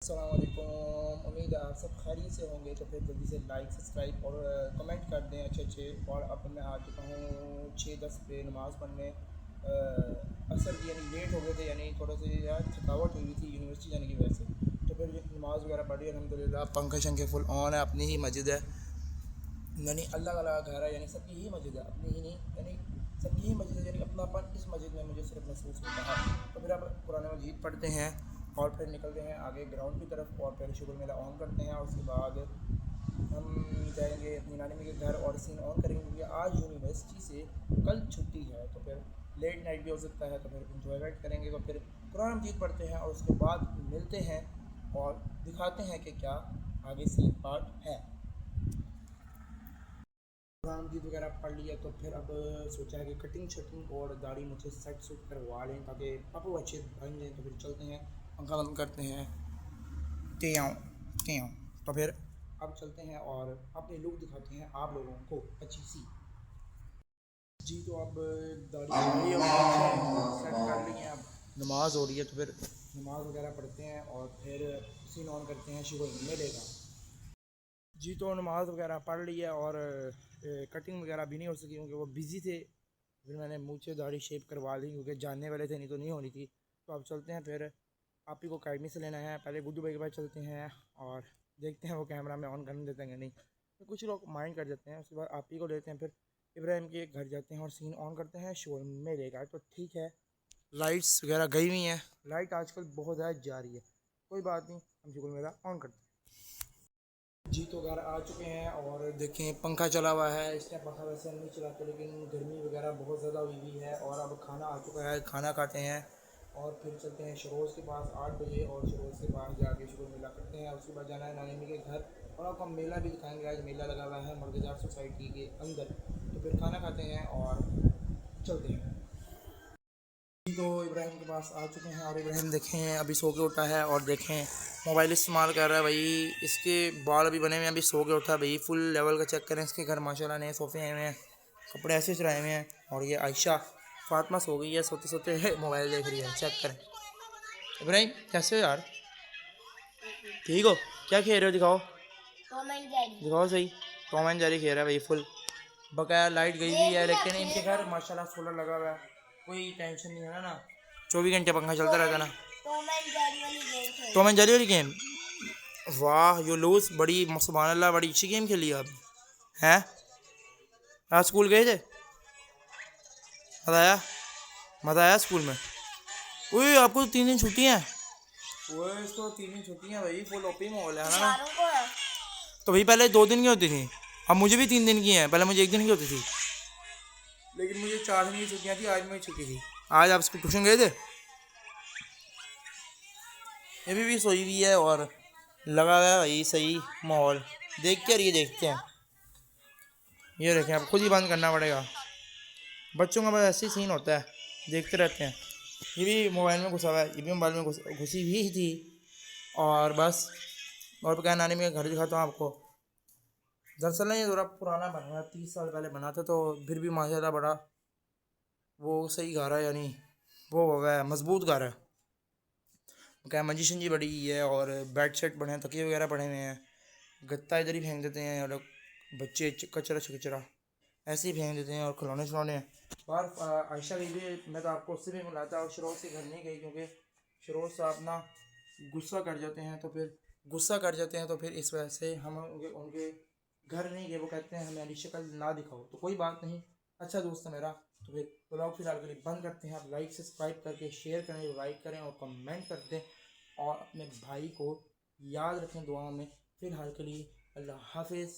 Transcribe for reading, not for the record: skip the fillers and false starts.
अस्सलाम वालेकुम। उम्मीद है आप सब खैरियत से होंगे। तो फिर जल्दी से लाइक सब्सक्राइब और कमेंट कर दें अच्छे अच्छे। और अब मैं आ चुका हूँ 6:10 पे नमाज़ पढ़ने। असर की यानी लेट हो गए थे, यानी थोड़ा सा यार थकावट हुई थी यूनिवर्सिटी जाने की वजह से। तो फिर नमाज़ वगैरह पढ़ी अल्हम्दुलिल्लाह। पंखे शंखे फुल ऑन है, अपनी ही मस्जिद है, यानी अल्लाह वाला घर है, यानी सबकी ही मस्जिद है, अपनी ही नहीं, यानी सबकी ही मस्जिद है, यानी अपनापन इस मस्जिद में मुझे सिर्फ महसूस होता है। तो फिर अब कुरान मजीद पढ़ते हैं और फिर निकलते हैं आगे ग्राउंड की तरफ और फिर शुगर मेला ऑन करते हैं। और उसके बाद हम जाएंगे अपनी नानी के घर और सीन ऑन करेंगे, क्योंकि आज यूनिवर्सिटी से कल छुट्टी है। तो फिर लेट नाइट भी हो सकता है, तो फिर इंजॉयमेंट करेंगे। तो फिर कुरान मजीद पढ़ते हैं और उसके बाद मिलते हैं और दिखाते हैं कि क्या आगे सीन पार्ट है। कुरान मजीद वगैरह पढ़ लिया तो फिर अब सोचा है कि कटिंग शटिंग और दाढ़ी मुझे सेट सूट करवा लें ताकि पापा अच्छे बन जाएँ। तो फिर चलते हैं, पंखा बंद करते हैं, त्यों त्यों। तो फिर अब चलते हैं और अपनी लुक दिखाते हैं आप लोगों को अच्छी सी। जी तो अब दाढ़ी सेट कर ली है, अब नमाज़ हो रही है। तो फिर नमाज़ वगैरह पढ़ते हैं और फिर सीन ऑन करते हैं, शुरू मिलेगा। जी तो नमाज़ वगैरह पढ़ ली है और कटिंग वगैरह भी नहीं हो सकी क्योंकि वो बिज़ी थे। फिर मैंने मुँह से दाढ़ी शेप करवा ली क्योंकि जानने वाले थे, नहीं तो नहीं होनी थी। तो अब चलते हैं, फिर आप ही को अकेडमी से लेना है। पहले गुड्डू भाई के पास चलते हैं और देखते हैं वो कैमरा में ऑन करने देते हैं नहीं। तो कुछ लोग माइंड कर देते हैं। उसके बाद आप ही को लेते हैं, फिर इब्राहिम के घर जाते हैं और सीन ऑन करते हैं, शोर मिलेगा। तो ठीक है, लाइट्स वगैरह गई हुई हैं, लाइट आजकल बहुत ज़्यादा जा रही है, कोई बात नहीं, हम शुगर मेरा ऑन करते हैं। जी तो घर आ चुके हैं और देखें पंखा चला हुआ है। इस टाइम पंखा वैसे हम नहीं चलाते, लेकिन गर्मी वगैरह बहुत ज़्यादा हुई हुई है। और अब खाना आ चुका है, खाना खाते हैं और फिर चलते हैं शरोज़ के पास 8 बजे, और शरोज़ के पास जाके शुरू मेला करते हैं। उसके बाद जाना है नानी के घर और आपको मेला भी दिखाएंगे। आज मेला लगा हुआ है मुर्गेदार सोसाइटी के अंदर। तो फिर खाना खाते हैं और चलते हैं। तो इब्राहिम के पास आ चुके हैं और इब्राहिम देखें अभी सो के उठा है और देखें मोबाइल इस्तेमाल कर रहा है भाई। इसके बाल अभी बने हुए हैं, अभी सो के उठा है भाई। फुल लेवल का चेक करें, इसके घर माशाल्लाह नए सोफ़े आए हुए हैं, कपड़े ऐसे चढ़ाए हुए हैं। और ये आयशा फातिमा सो गई है, सोते सोते मोबाइल देख रही है। चेक करें इब्राहिम, कैसे हो यार, ठीक हो? क्या खेल रहे हो, दिखाओ दिखाओ सही। टॉम एंड जेरी खेल रहा है भाई फुल। बकाया लाइट गई हुई है, लेकिन इनके घर माशाल्लाह सोलर लगा हुआ है, कोई टेंशन नहीं है ना। 24 घंटे पंखा चलता रहता ना। टॉम एंड जेरी वाली गेम, वाह यू लूज, बड़ी सुभान अल्लाह, बड़ी अच्छी गेम खेली आप हैं। आज स्कूल गए थे, मज़ा आया? मज़ा आया स्कूल में? ओए आपको तो 3 दिन छुट्टी हैं। वो इसको 3 दिन छुट्टी हैं भाई, फुल ओपी माहौल है ना। तो भाई पहले 2 दिन की होती थी, अब मुझे भी 3 दिन की हैं। पहले मुझे 1 दिन की होती थी, लेकिन मुझे 4 दिन की छुट्टियाँ थी, आज मेरी छुट्टी थी। आज आप स्कूल ट्यूशन गए थे? ये भी सोई हुई है और लगा हुआ है भाई सही माहौल। देख के, और ये देखते हैं, ये देखें, अब खुद ही बंद करना पड़ेगा। बच्चों का बस ऐसे ही सीन होता है, देखते रहते हैं। ये भी मोबाइल में घुसा हुआ है, ये भी मोबाइल में घुसी हुई थी। और बस, और क्या नानी में घर दिखाता हूँ आपको। दरअसल ये थोड़ा पुराना बना हुआ है, 30 साल पहले बना था, तो फिर भी माशाल्लाह बड़ा वो सही घर है, यानी वो हो गया है, मजबूत घर है। क्या मंजी शंजी बड़ी ही है और बेड शेट बने हैं, तकिए वगैरह पड़े हुए हैं। गत्ता इधर ही फेंक देते हैं और बच्चे कचरा कचरा ऐसे ही फेंक देते हैं, और खिलौने खिलौने हैं बाहर। आयशा गई भी, मैं तो आपको उससे भी मिलाता, और शरोज के घर नहीं गई क्योंकि शरोज साहब ना गुस्सा कर जाते हैं। तो फिर इस वजह से हम उनके घर नहीं गए। वो कहते हैं हमारी शक्ल ना दिखाओ, तो कोई बात नहीं, अच्छा दोस्त है मेरा। तो फिर ब्लॉग फिलहाल के लिए बंद करते हैं। आप लाइक सब्सक्राइब करके शेयर करें, लाइक करें और कमेंट कर दें, और अपने भाई को याद रखें दुआ में। फिलहाल के लिए अल्लाह हाफिज़।